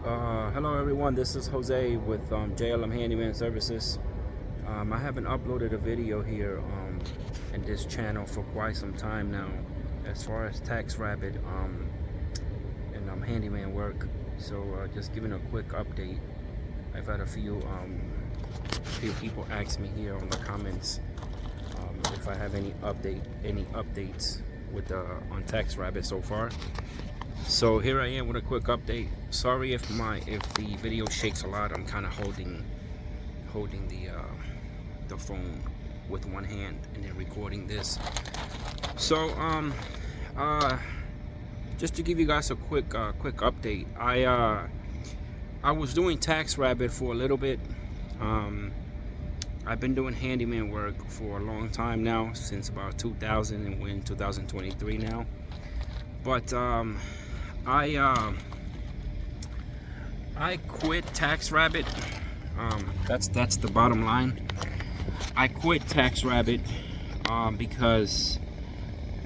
Hello everyone, this is Jose with JLM Handyman Services. I haven't uploaded a video here in this channel for quite some time now as far as TaskRabbit and handyman work. So just giving a quick update. I've had a few people ask me here on the comments if I have any updates with on TaskRabbit so far. So here I am with a quick update. Sorry if the video shakes a lot. I'm kind of holding the phone with one hand and then recording this. So just to give you guys a quick update, I was doing TaskRabbit for a little bit. I've been doing handyman work for a long time now, since about 2000, and we're in 2023 now. But I quit TaskRabbit. That's the bottom line. I quit TaskRabbit because,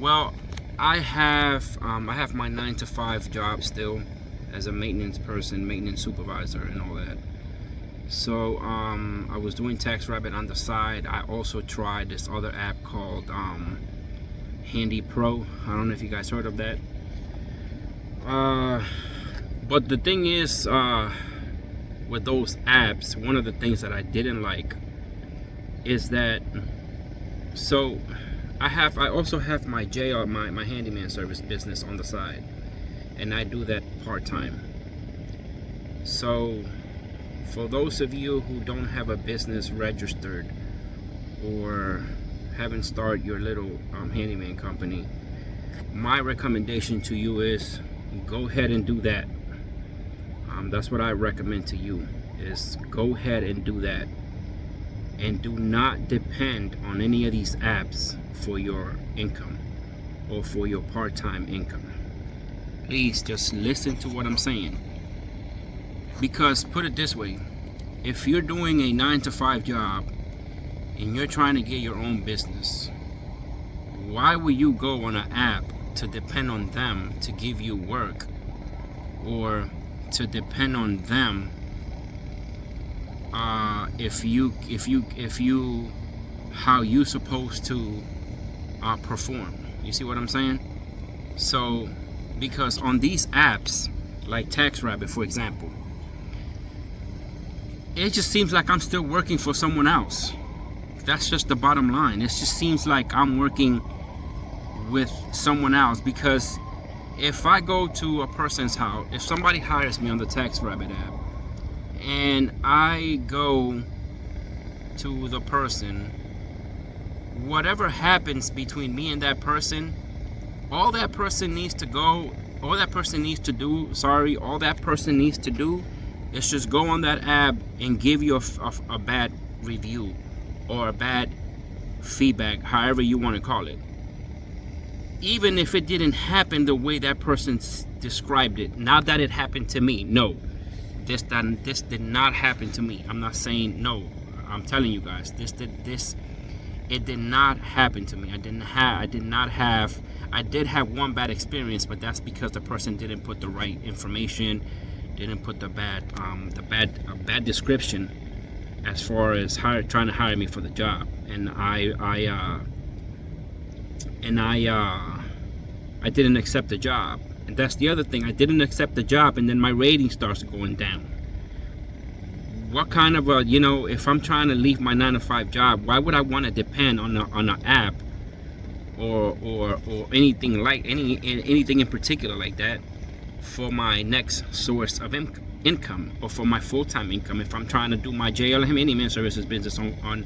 well, I have my 9-to-5 job still as a maintenance person, maintenance supervisor, and all that. So I was doing TaskRabbit on the side. I also tried this other app called Handy Pro. I don't know if you guys heard of that. But the thing is, with those apps, one of the things that I didn't like is that, so I also have my my handyman service business on the side, and I do that part-time. So for those of you who don't have a business registered or haven't started your little handyman company, my recommendation to you is go ahead and do that. That's what I recommend to you, is go ahead and do that, and do not depend on any of these apps for your income or for your part-time income. Please just listen to what I'm saying, because put it this way, if you're doing a 9-to-5 job and you're trying to get your own business, why would you go on an app to depend on them to give you work, or to depend on them if you how you supposed to perform? You see what I'm saying? So because on these apps like TaskRabbit, for example, it just seems like I'm still working for someone else. That's just the bottom line. It just seems like I'm working with someone else, because if I go to a person's house, if somebody hires me on the TaskRabbit app and I go to the person, whatever happens between me and that person, all that person needs to do is just go on that app and give you a bad review or a bad feedback, however you want to call it. Even if it didn't happen the way that person described it. Not that it happened to me. No, this did not happen to me. I'm not saying no. I'm telling you guys, it did not happen to me. I did have one bad experience, but that's because the person didn't put the right information, didn't put the bad description as far as trying to hire me for the job, and I didn't accept the job. And that's the other thing, I didn't accept the job, and then my rating starts going down. What kind of if I'm trying to leave my 9-to-5 job, why would I want to depend on an app or anything like anything in particular like that for my next source of income, or for my full-time income? If I'm trying to do my JLM Handyman Services business on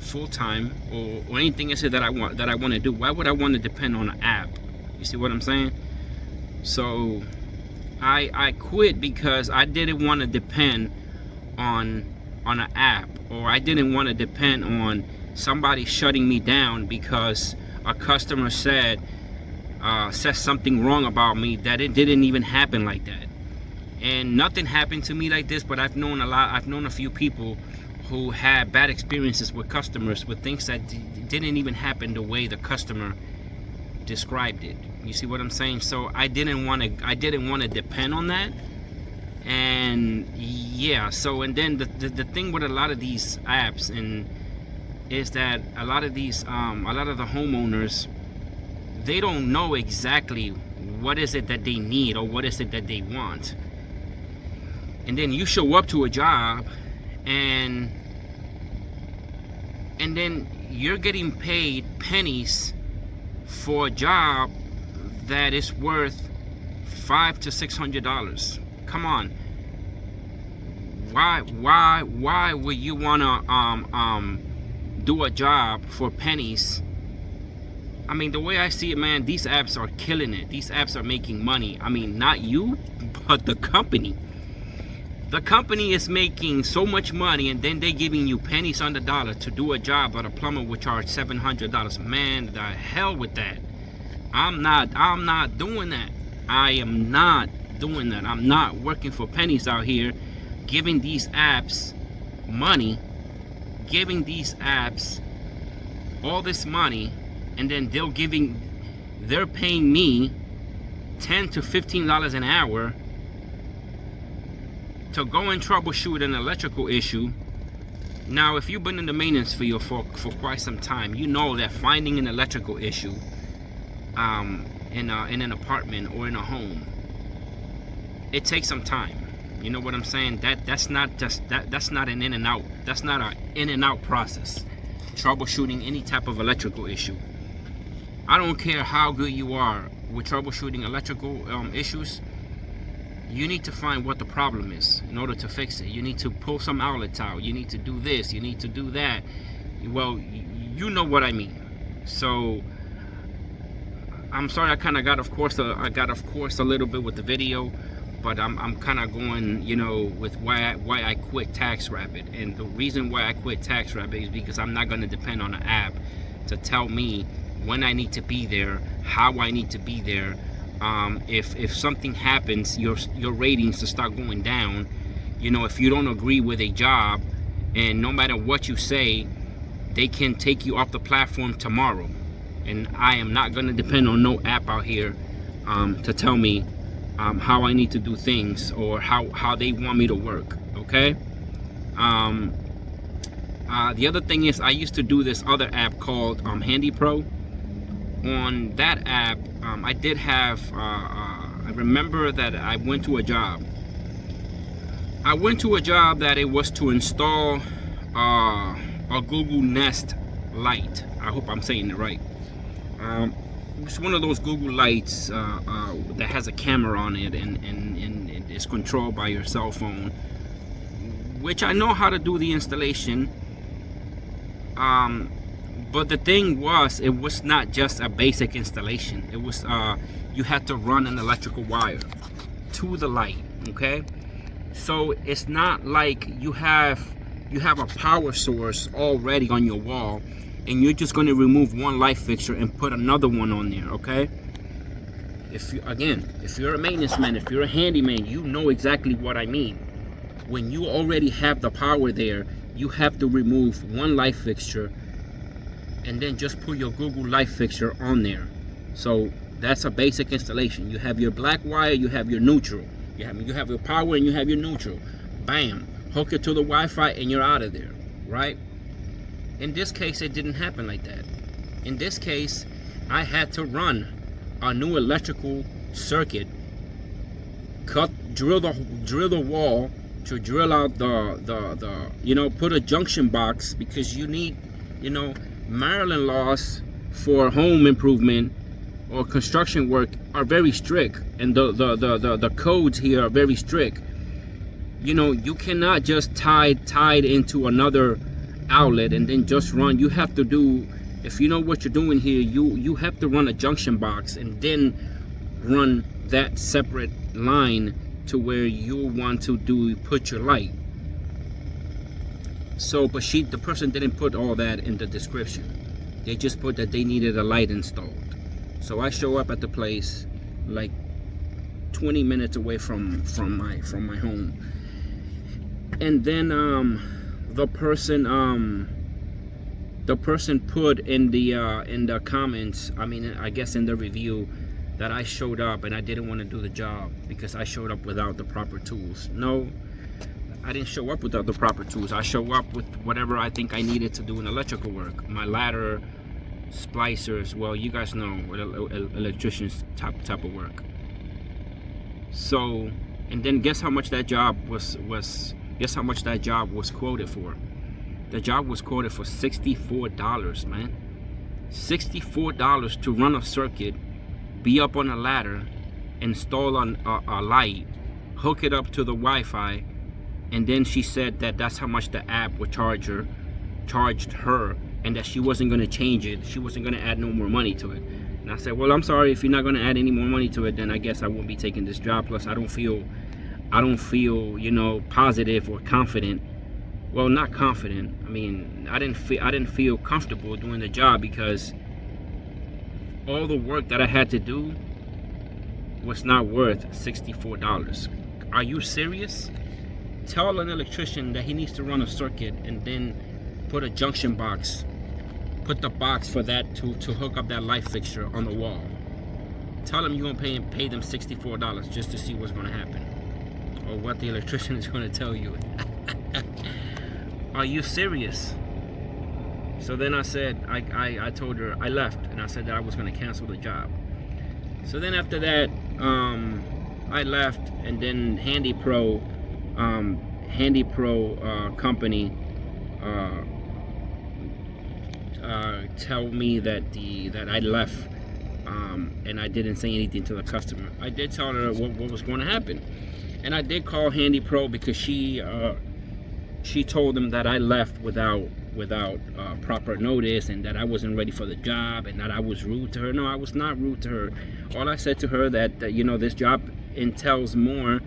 full-time, or anything else that I want to do, why would I want to depend on an app? You see what I'm saying? So I quit because I didn't want to depend on an app, or I didn't want to depend on somebody shutting me down because a customer said something wrong about me, that it didn't even happen like that. And nothing happened to me like this, but I've known a few people who had bad experiences with customers, with things that didn't even happen the way the customer described it. You see what I'm saying? So I didn't want to depend on that. And yeah, so and then the thing with a lot of these apps and is that a lot of the homeowners, they don't know exactly what is it that they need or what is it that they want. And then you show up to a job and then you're getting paid pennies for a job that is worth $500 to $600. Come on. Why would you wanna do a job for pennies? I mean, the way I see it, man, these apps are killing it. These apps are making money. I mean, not you, but the company. The company is making so much money, and then they're giving you pennies on the dollar to do a job that a plumber would charge $700. Man, the hell with that. I'm not doing that. I am not doing that. I'm not working for pennies out here, giving these apps money, giving these apps all this money, and then they're paying me $10 to $15 an hour to go and troubleshoot an electrical issue. Now, if you've been in the maintenance field for quite some time, you know that finding an electrical issue in an apartment or in a home, it takes some time. You know what I'm saying? That's not an in and out. That's not an in and out process. Troubleshooting any type of electrical issue. I don't care how good you are with troubleshooting electrical issues. You need to find what the problem is in order to fix it. You need to pull some outlets out. You need to do this. You need to do that. Well, you know what I mean. So I'm sorry I kind of got off course a little bit with the video, but I'm kind of going, you know, with why I quit TaskRabbit. And the reason why I quit TaskRabbit is because I'm not going to depend on an app to tell me when I need to be there, how I need to be there. If something happens, your ratings to start going down. You know, if you don't agree with a job, and no matter what you say, they can take you off the platform tomorrow. And I am not going to depend on no app out here to tell me how I need to do things or how they want me to work. Okay. The other thing is, I used to do this other app called Handy Pro. On that app, I did have I remember that I went to a job that it was to install a Google Nest light. I hope I'm saying it right. It's one of those Google lights that has a camera on it and it's controlled by your cell phone, which I know how to do the installation. But the thing was, it was not just a basic installation. It was you had to run an electrical wire to the light. Okay, so it's not like you have a power source already on your wall and you're just going to remove one light fixture and put another one on there. Okay, if you're a maintenance man, if you're a handyman, you know exactly what I mean. When you already have the power there, you have to remove one light fixture and then just put your Google light fixture on there. So that's a basic installation. You have your black wire, you have your neutral. You have your power and you have your neutral. Bam, hook it to the Wi-Fi and you're out of there, right? In this case, it didn't happen like that. In this case, I had to run a new electrical circuit, drill the wall to drill out the put a junction box, because you need, Maryland laws for home improvement or construction work are very strict, and the codes here are very strict. You cannot just tie it into another outlet and then just run. You have to do, if you know what you're doing here, you have to run a junction box and then run that separate line to where you want to put your light. So, but the person didn't put all that in the description. They just put that they needed a light installed. So I show up at the place like 20 minutes away from my home, and then the person put in the comments, I guess in the review, that I showed up and I didn't want to do the job because I showed up without the proper tools. No, I didn't show up without the proper tools. I show up with whatever I think I needed to do in electrical work. My ladder, splicers, well, you guys know what electricians type of work. So, and then guess how much that job was quoted for? The job was quoted for $64, man. $64 to run a circuit, be up on a ladder, install a light, hook it up to the Wi-Fi, and then she said that that's how much the app would charged her, and that she wasn't going to change it. She wasn't going to add no more money to it. And I said, well, I'm sorry, if you're not going to add any more money to it, then I guess I won't be taking this job. Plus, I don't feel, you know, positive or confident. Well, not confident. I mean, I didn't feel comfortable doing the job because all the work that I had to do was not worth $64. Are you serious? Tell an electrician that he needs to run a circuit and then put a junction box, put the box for that to hook up that light fixture on the wall. Tell him you're gonna pay them $64 just to see what's gonna happen, or what the electrician is gonna tell you. Are you serious? So then I said, I told her, I left, and I said that I was gonna cancel the job. So then after that, I left, and then Handy Pro company tell me that I left, and I didn't say anything to the customer. I did tell her what was going to happen, and I did call Handy Pro because she told them that I left without proper notice, and that I wasn't ready for the job, and that I was rude to her. No, I was not rude to her. All I said to her that you know, this job entails more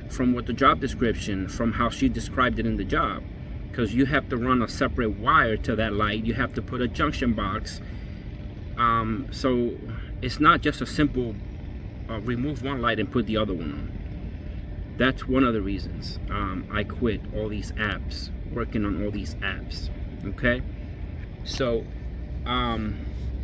from what the job description, from how she described it in the job, because you have to run a separate wire to that light. You have to put a junction box. So it's not just a simple remove one light and put the other one on. That's one of the reasons I quit all these apps, working on all these apps. Okay, so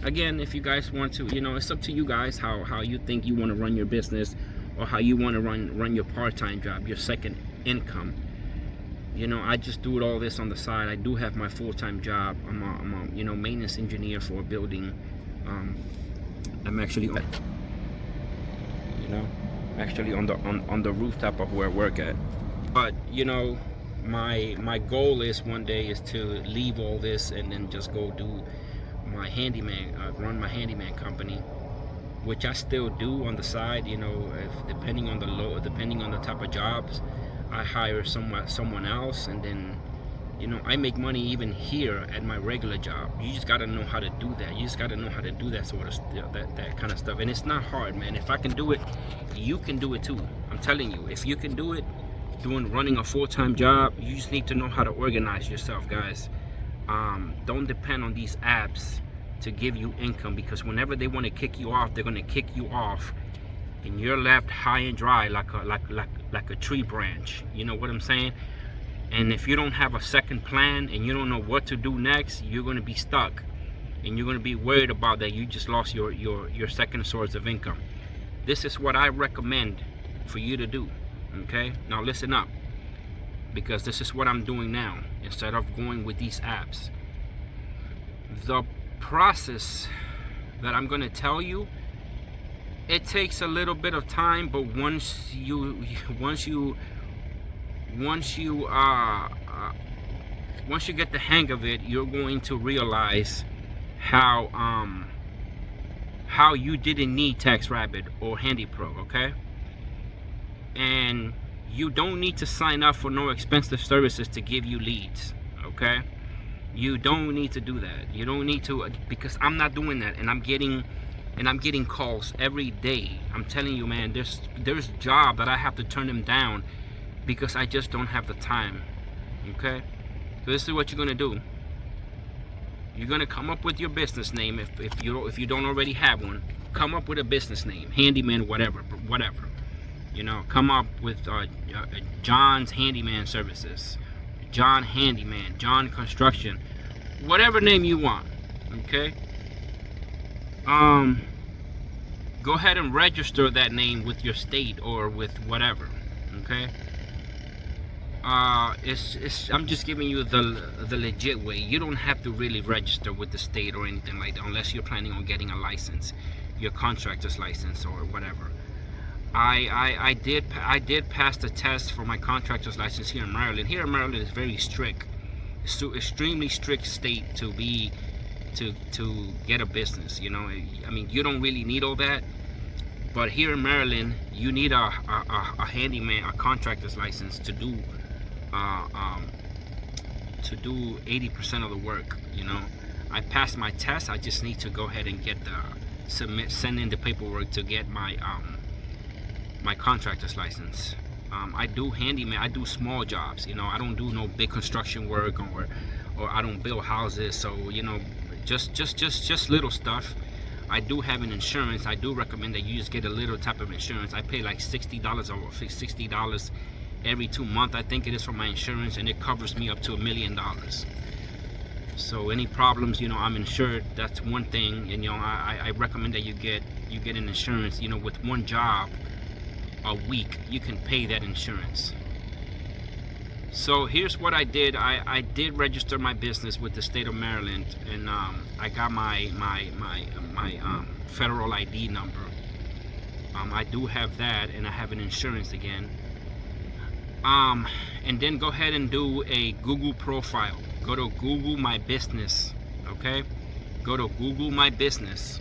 again, if you guys want to, you know, it's up to you guys how you think you want to run your business, or how you want to run your part-time job, your second income. You know, I just do all this on the side. I do have my full-time job. I'm a you know, maintenance engineer for a building. I'm actually on, you know, actually on the rooftop of where I work at. But you know, my goal is one day is to leave all this and then just go do my handyman, run my handyman company, which I still do on the side. You know, if depending on the type of jobs, I hire someone else, and then, you know, I make money even here at my regular job. You just gotta know how to do that. You just gotta know how to do that sort of that kind of stuff. And it's not hard, man. If I can do it, you can do it too. I'm telling you, if you can do it, running a full-time job, you just need to know how to organize yourself, guys. Don't depend on these apps to give you income, because whenever they want to kick you off, they're gonna kick you off, and you're left high and dry like a tree branch. You know what I'm saying? And if you don't have a second plan and you don't know what to do next, you're going to be stuck, and you're going to be worried about that you just lost your second source of income. This is what I recommend for you to do. Okay, now listen up, because this is what I'm doing now instead of going with these apps. The process that I'm going to tell you, it takes a little bit of time, but once you get the hang of it, you're going to realize how you didn't need TaskRabbit or Handy Pro. Okay, and you don't need to sign up for no expensive services to give you leads. Okay, you don't need to do that. You don't need to, because I'm not doing that, and I'm getting calls every day. I'm telling you, man, there's job that I have to turn them down because I just don't have the time. Okay, so this is what you're gonna do. You're gonna come up with your business name. If you don't already have one, come up with a business name, Handyman, whatever. You know, come up with John's Handyman Services, John Handyman, John Construction, whatever name you want. Okay. go ahead and register that name with your state or with whatever. Okay. I'm just giving you the legit way. You don't have to really register with the state or anything like that unless you're planning on getting a license, your contractor's license or whatever. I did pass the test for my contractor's license here in Maryland. Here in Maryland is very strict. It's extremely strict state to get a business. You know, I mean, you don't really need all that, but here in Maryland, you need a handyman, a contractor's license to do 80% of the work. You know, I passed my test. I just need to go ahead and get send in the paperwork to get my my contractor's license. I do handyman. I do small jobs. You know, I don't do no big construction work, or I don't build houses. So, you know, just little stuff. I do have an insurance. I do recommend that you just get a little type of insurance. I pay like $60 or $60 every 2 months, I think it is, for my insurance, and it covers me up to $1 million. So any problems, you know, I'm insured. That's one thing. And, you know, I recommend that you get an insurance. You know, with one job a week, you can pay that insurance. So here's what I did. I did register my business with the state of Maryland, and I got my federal ID number. I do have that, and I have an insurance again. And then go ahead and do a Google profile. Go to Google My Business. Okay, go to Google My Business.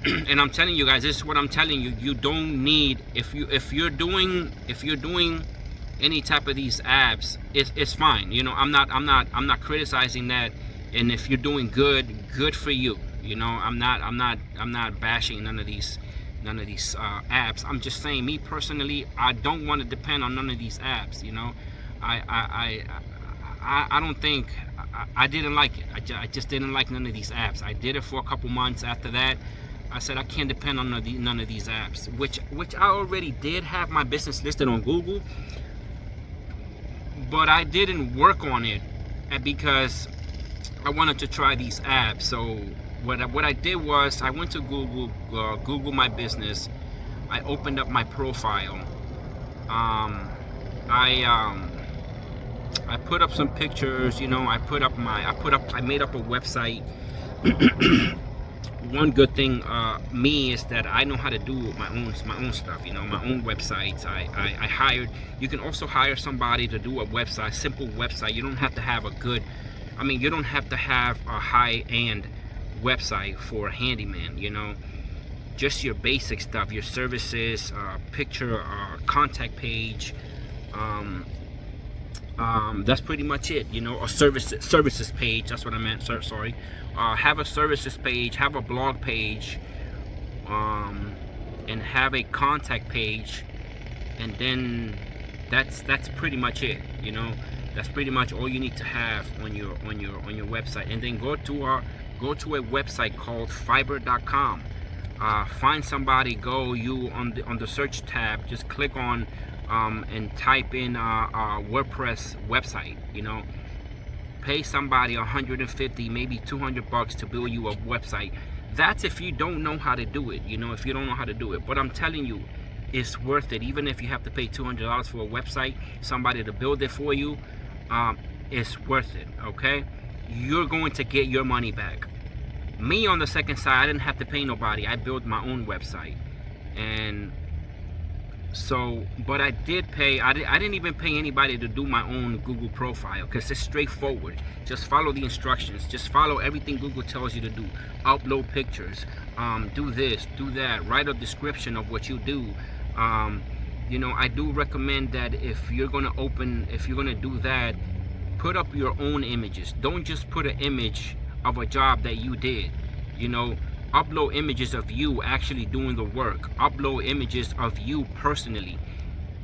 And I'm telling you guys, this is what I'm telling you. You don't need, if you're doing any type of these apps, it's fine. You know, I'm not criticizing that. And if you're doing good for you. You know, I'm not bashing none of these apps. I'm just saying, me personally, I don't want to depend on none of these apps. You know, I don't think, I didn't like it. I just didn't like none of these apps. I did it for a couple months. After that, I said I can't depend on none of these apps, which I already did have my business listed on Google, but I didn't work on it because I wanted to try these apps. So what I did was, I went to Google My Business. I opened up my profile. I put up some pictures. You know, I made up a website. One good thing, me, is that I know how to do my own stuff. You know, my own websites. I hired. You can also hire somebody to do a website, simple website. You don't have to have you don't have to have a high-end website for a handyman. You know, just your basic stuff, your services, picture, contact page. That's pretty much it. You know, a services page. That's what I meant. Sorry. Have a services page, have a blog page, and have a contact page, and then that's pretty much it. You know, that's pretty much all you need to have on your website. And then go to a website called Fiverr.com. Find somebody. On the search tab, just click on and type in WordPress website. You know, pay somebody $150, maybe $200 to build you a website. That's if you don't know how to do it. You know, if you don't know how to do it. But I'm telling you, it's worth it. Even if you have to pay $200 for a website, somebody to build it for you, it's worth it. Okay, you're going to get your money back. Me, on the second side, I didn't have to pay nobody. I built my own website. And so, but I did pay. I didn't even pay anybody to do my own Google profile, because it's straightforward. Just follow the instructions. Just follow everything Google tells you to do. Upload pictures. Do this, do that. Write a description of what you do. You know, I do recommend that if you're gonna do that, put up your own images. Don't just put an image of a job that you did. You know, upload images of you actually doing the work. Upload images of you personally,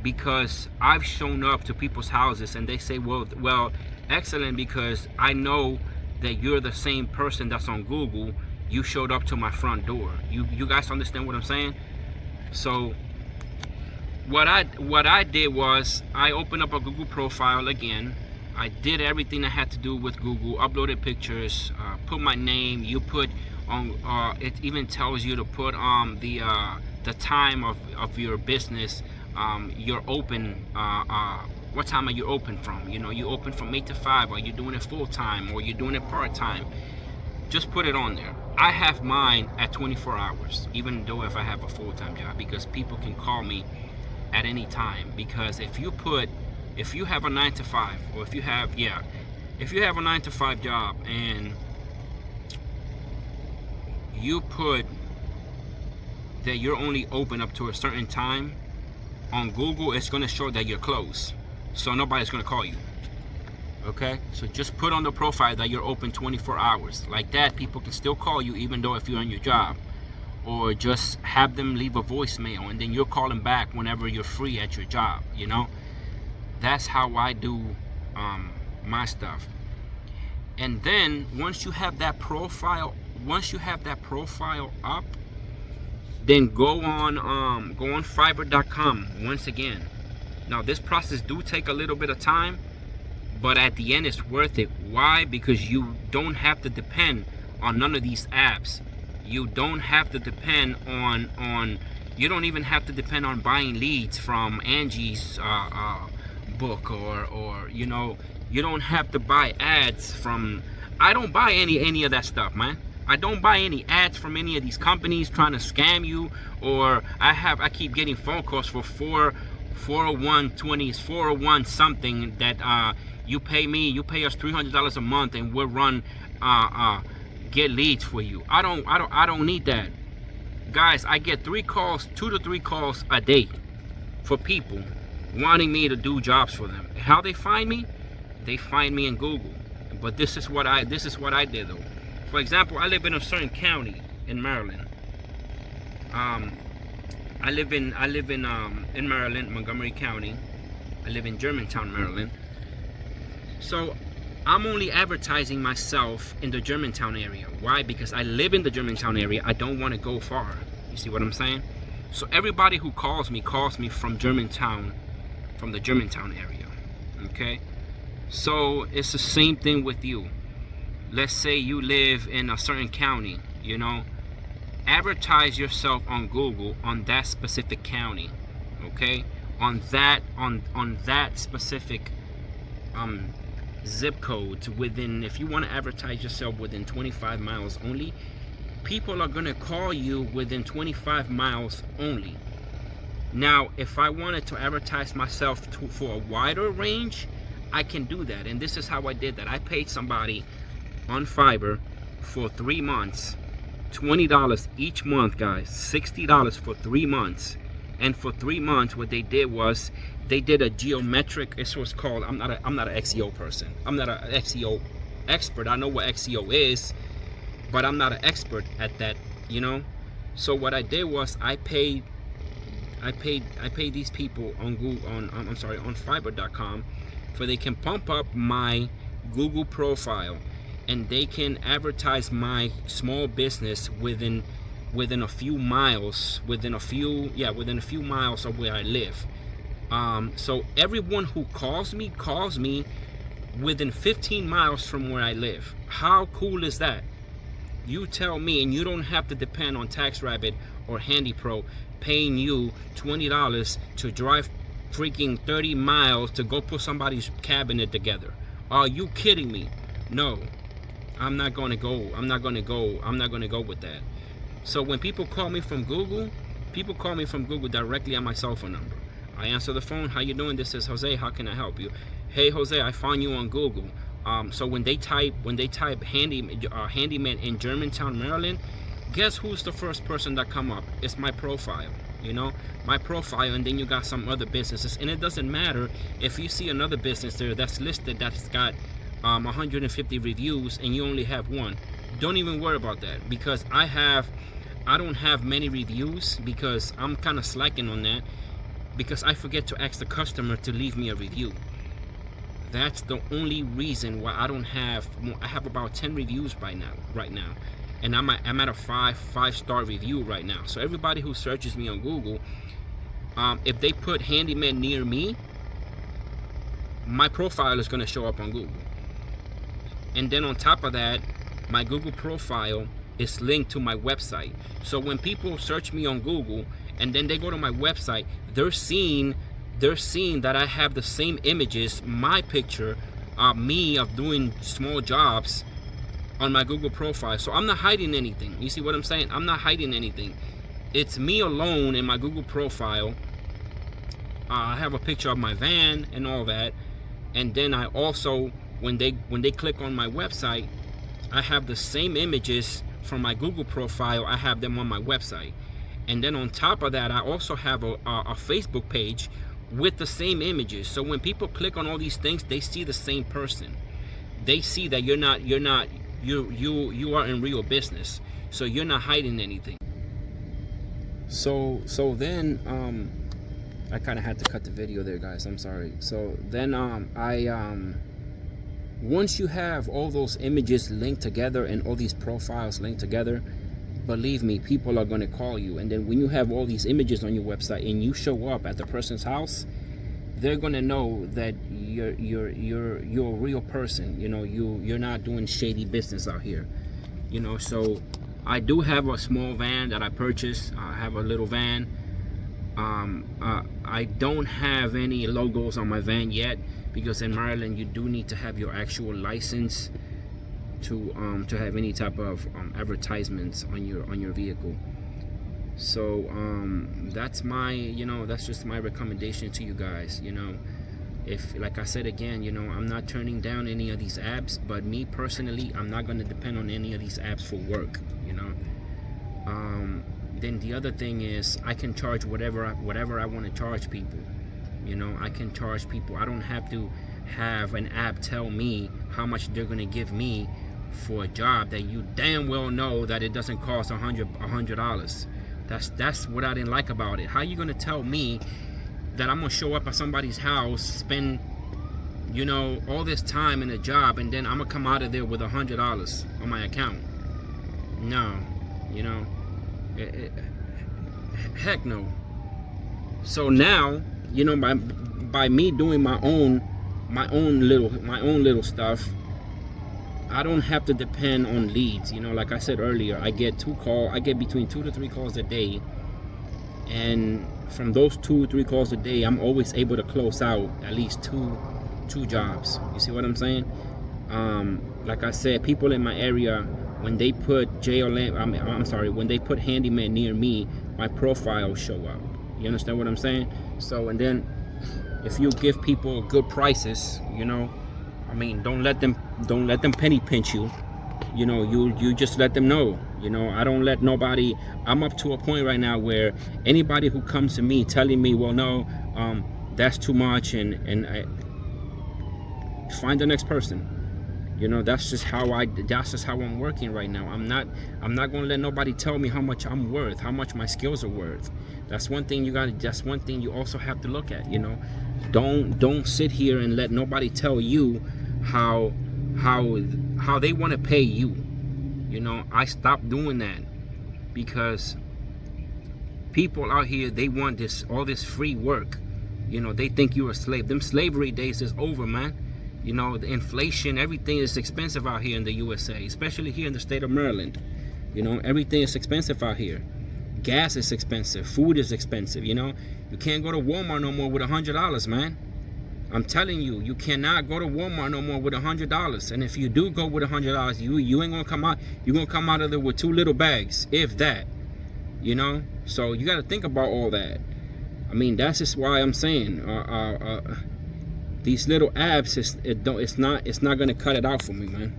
because I've shown up to people's houses and they say, well, excellent, because I know that you're the same person that's on Google. You showed up to my front door. You guys understand what I'm saying? So what I did was, I opened up a Google profile again. I did everything I had to do with Google. Uploaded pictures, put my name. You put It even tells you to put the time of your business. You're open. What time are you open from? You know, you open from 8 to 5. Are you doing it full time or you doing it part time? Just put it on there. I have mine at 24 hours, even though if I have a full-time job, because people can call me at any time. Because if you have a 9 to 5, or if you have a 9 to 5 job and you put that you're only open up to a certain time, on Google it's going to show that you're closed, so nobody's going to call you. Okay, so just put on the profile that you're open 24 hours. Like that, people can still call you even though if you're on your job. Or just have them leave a voicemail and then you're calling back whenever you're free at your job, you know? That's how I do my stuff. And then once you have that profile up, then go on Fiverr.com once again. Now this process do take a little bit of time, but at the end it's worth it. Why? Because you don't have to depend on none of these apps. You don't have to depend on you don't even have to depend on buying leads from Angie's book, or you know, you don't have to buy ads from, I don't buy any of that stuff, man. I don't buy any ads from any of these companies trying to scam you. Or I keep getting phone calls for 401 something that you pay us $300 a month and we'll run get leads for you. I don't need that, guys. I get 2 to 3 calls a day for people wanting me to do jobs for them. How they find me? They find me in Google. But this is what I did though. For example, I live in a certain county in Maryland. I live in Maryland, Montgomery County. I live in Germantown, Maryland. So I'm only advertising myself in the Germantown area. Why? Because I live in the Germantown area. I don't want to go far. You see what I'm saying? So everybody who calls me from Germantown, from the Germantown area. Okay? So it's the same thing with you. Let's say you live in a certain county, you know, advertise yourself on Google on that specific county, okay? On that specific zip code within, if you want to advertise yourself within 25 miles only, people are going to call you within 25 miles only. Now, if I wanted to advertise myself for a wider range, I can do that. And this is how I did that. I paid somebody on Fiverr for 3 months, $20 each month, guys, $60 for 3 months. And for 3 months, what they did was they did a geometric, it's what's called, I'm not an XEO person, I'm not an XEO expert. I know what XEO is, but I'm not an expert at that, you know. So what I did was I paid these people on Google, on Fiverr.com, for they can pump up my Google profile and they can advertise my small business within a few miles, within a few miles of where I live. So everyone who calls me within 15 miles from where I live. How cool is that? You tell me, and you don't have to depend on TaskRabbit or HandyPro paying you $20 to drive freaking 30 miles to go put somebody's cabinet together. Are you kidding me? No, I'm not gonna go with that. So when people call me from Google, directly on my cell phone number. I answer the phone. How you doing? This is Jose. How can I help you? Hey Jose, I found you on Google. So when they type Handyman in Germantown, Maryland, guess who's the first person that come up? It's my profile, you know, my profile. And then you got some other businesses, and it doesn't matter if you see another business there that's listed that's got 150 reviews and you only have 1. Don't even worry about that, because I don't have many reviews, because I'm kind of slacking on that, because I forget to ask the customer to leave me a review. That's the only reason why I have about 10 reviews right now, and I'm at a 5-star review right now. So everybody who searches me on Google, if they put Handyman near me, my profile is going to show up on Google. And then on top of that, my Google profile is linked to my website. So when people search me on Google and then they go to my website, they're seeing that I have the same images, my picture, me of doing small jobs on my Google profile. So I'm not hiding anything. You see what I'm saying? I'm not hiding anything. It's me alone in my Google profile. I have a picture of my van and all that, and then I also, when they click on my website, I have the same images from my Google profile. I have them on my website, and then on top of that, I also have a Facebook page with the same images. So when people click on all these things, they see the same person. They see that you are in real business, so you're not hiding anything. So then I kind of had to cut the video there, guys. I'm sorry. So then once you have all those images linked together and all these profiles linked together, believe me, people are going to call you. And then when you have all these images on your website and you show up at the person's house, they're going to know that you're a real person. You know, you're not doing shady business out here. You know, so I do have a small van that I purchased. I have a little van. I don't have any logos on my van yet, because in Maryland you do need to have your actual license to have any type of advertisements on your vehicle. So that's that's just my recommendation to you guys. You know, if, like I said again, you know, I'm not turning down any of these apps, but me personally, I'm not going to depend on any of these apps for work. You know, then the other thing is I can charge whatever I want to charge people. You know, I can charge people. I don't have to have an app tell me how much they're going to give me for a job that you damn well know that it doesn't cost $100. That's what I didn't like about it. How you going to tell me that I'm going to show up at somebody's house, spend, you know, all this time in a job, and then I'm going to come out of there with $100 on my account? No, you know, heck no. So now, you know, by me doing my own little stuff, I don't have to depend on leads. You know, like I said earlier, I get between 2 to 3 calls a day, and from those 2 or 3 calls a day, I'm always able to close out at least two jobs. You see what I'm saying? Like I said, people in my area, when they put when they put Handyman near me, my profile show up. You understand what I'm saying? So, and then if you give people good prices, you know, I mean, don't let them penny pinch you. You know, you just let them know. You know, I don't let nobody. I'm up to a point right now where anybody who comes to me telling me, well, no, that's too much, and I find the next person. You know, that's just how I'm working right now. I'm not gonna let nobody tell me how much I'm worth, how much my skills are worth. That's one thing that's one thing you also have to look at. You know, don't sit here and let nobody tell you how they want to pay you. You know, I stopped doing that because people out here, they want all this free work. You know, they think you're a slave. Them slavery days is over, man. You know, the inflation, everything is expensive out here in the USA, especially here in the state of Maryland. You know, everything is expensive out here. Gas is expensive. Food is expensive, you know. You can't go to Walmart no more with $100, man. I'm telling you, you cannot go to Walmart no more with $100. And if you do go with $100, you ain't gonna come out. You're gonna come out of there with 2 little bags, if that. You know. So you got to think about all that. I mean, that's just why I'm saying these little apps, it's not gonna cut it out for me, man.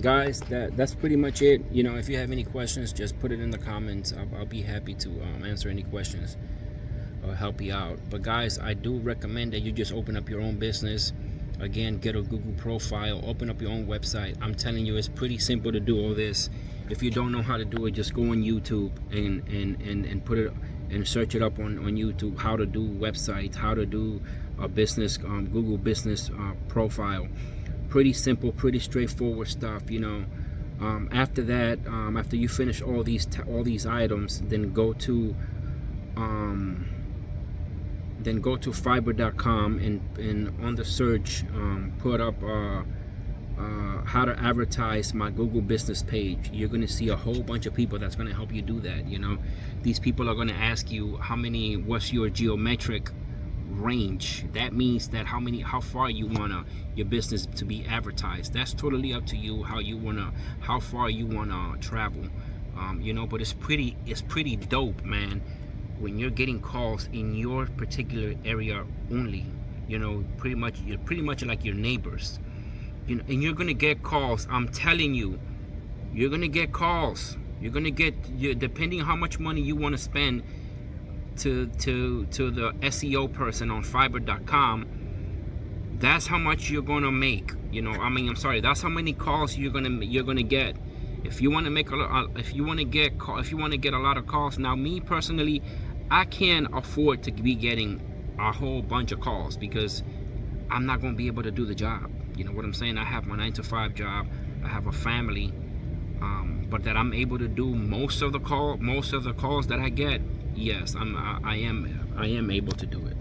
Guys, that's pretty much it. You know, if you have any questions, just put it in the comments. I'll be happy to answer any questions or help you out. But guys, I do recommend that you just open up your own business. Again, get a Google profile, open up your own website. I'm telling you, it's pretty simple to do all this. If you don't know how to do it, just go on YouTube and put it and search it up on YouTube, how to do websites, how to do a business Google business profile. Pretty simple, pretty straightforward stuff, you know. After that, after you finish all these items, then go to fiverr.com and on the search put up how to advertise my Google business page. You're going to see a whole bunch of people that's going to help you do that. You know, these people are going to ask you what's your geometric range. That means that how far you want your business to be advertised. That's totally up to you, how far you want to travel. You know, but it's pretty dope, man, when you're getting calls in your particular area only. You know, you're pretty much like your neighbors. You know, and you're gonna get calls. I'm telling you, you're gonna get calls. You're gonna get, depending on how much money you want to spend to the SEO person on Fiverr.com. That's how much you're gonna make. You know, I mean, I'm sorry. That's how many calls you're gonna get. If you want to make if you want to get a lot of calls. Now, me personally, I can't afford to be getting a whole bunch of calls because I'm not going to be able to do the job. You know what I'm saying? I have my 9-to-5 job. I have a family, but that I'm able to do most of the calls that I get. Yes, I am able to do it.